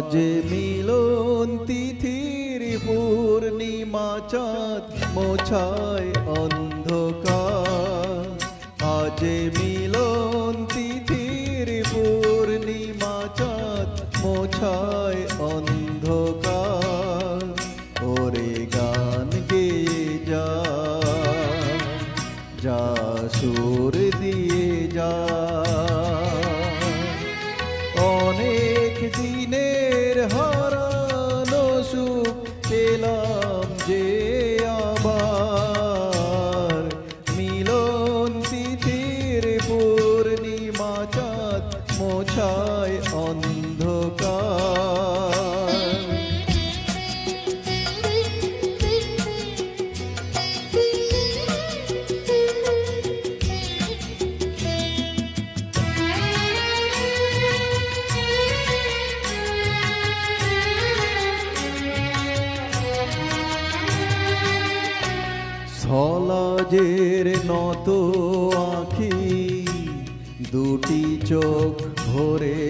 আজ মিলন তিথির পূর্ণিমা চাঁদ মোছায় অন্ধকার। আজ মিলন তিথির পূর্ণিমা চাঁদ মোছায় অন্ধকার। ওরে গান গেয়ে যা, যা সুর দিয়ে যা। অনেক দিনের হারানো সুখ পেলাম যে আবার। মিলন তিথির পূর্ণিমা চাঁদ মোছায় অন্ধকার। সলাজের নত আঁখি দুটি চোখ ভরে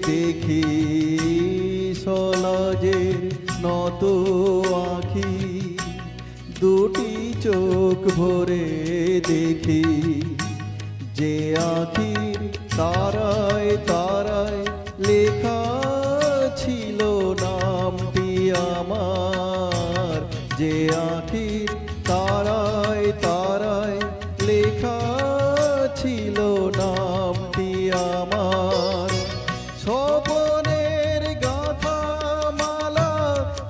দেখি। সলাজের নত আঁখি দুটি চোখ ভরে দেখি। যে আঁখির তারায় তারায় লেখা ছিল নামটি আমার। যে আঁখির তারায় তারায় লেখা ছিল নামটি আমার। স্বপনের গাথা মালা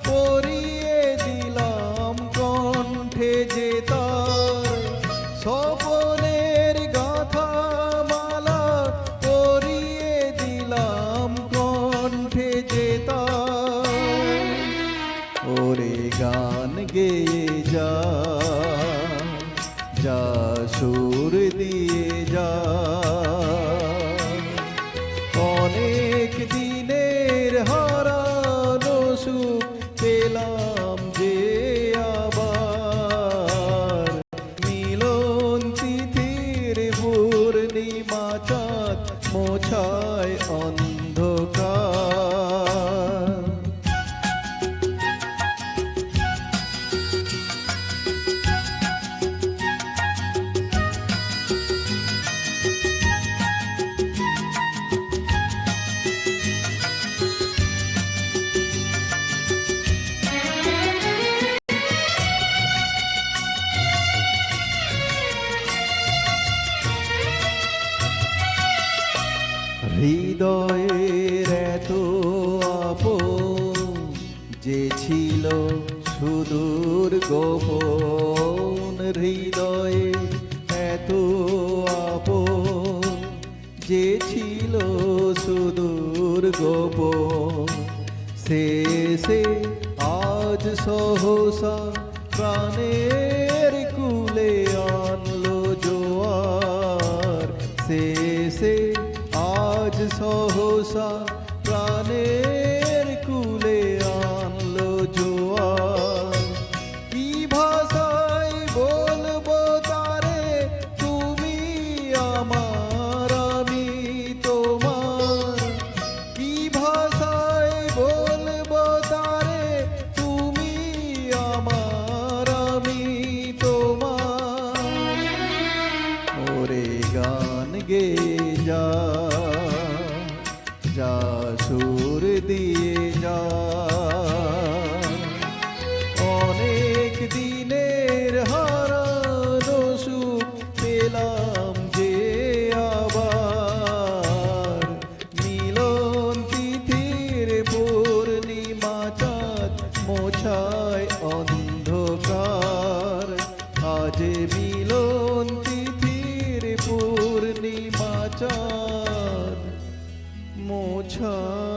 পরিয়ে দিলাম কণ্ঠে যে তার। স্বপনের গাথা মালা পরিয়ে দিলাম কণ্ঠে যে তার। ওরে গান গেয়ে যা, যা সুর দিয়ে যা। অনেক দিনের হারানো সুখ পেলাম যে আবার। মিলন তিথির পূর্ণিমা চাঁদ মোছায় অন্ধকার। হৃদয়ের এত আপন যে ছিল সুদূর গোপন। হৃদয়ের এত আপন যে ছিল সুদূর গোপন। শেষে আজ সহসা প্রাণের কুলে আনলো জোয়ার। শেষে আজ সহসা প্রাণের কুলে আনলো জোয়ার। কি ভাষায় বলবো তারে তুমি আমার আমি তোমার। কি ভাষায় বলবো তারে তুমি আমার আমি তোমার। ওরে গান গেয়ে যা, যা সুর দিয়ে যা। অনেক দিনের হারানো সুখ পেলাম যে আবার। মিলন তিথির পূর্ণিমা চাঁদ মোছায় অন্ধকার। আজ মিলন তিথির পূর্ণিমা চাঁদ মোছায়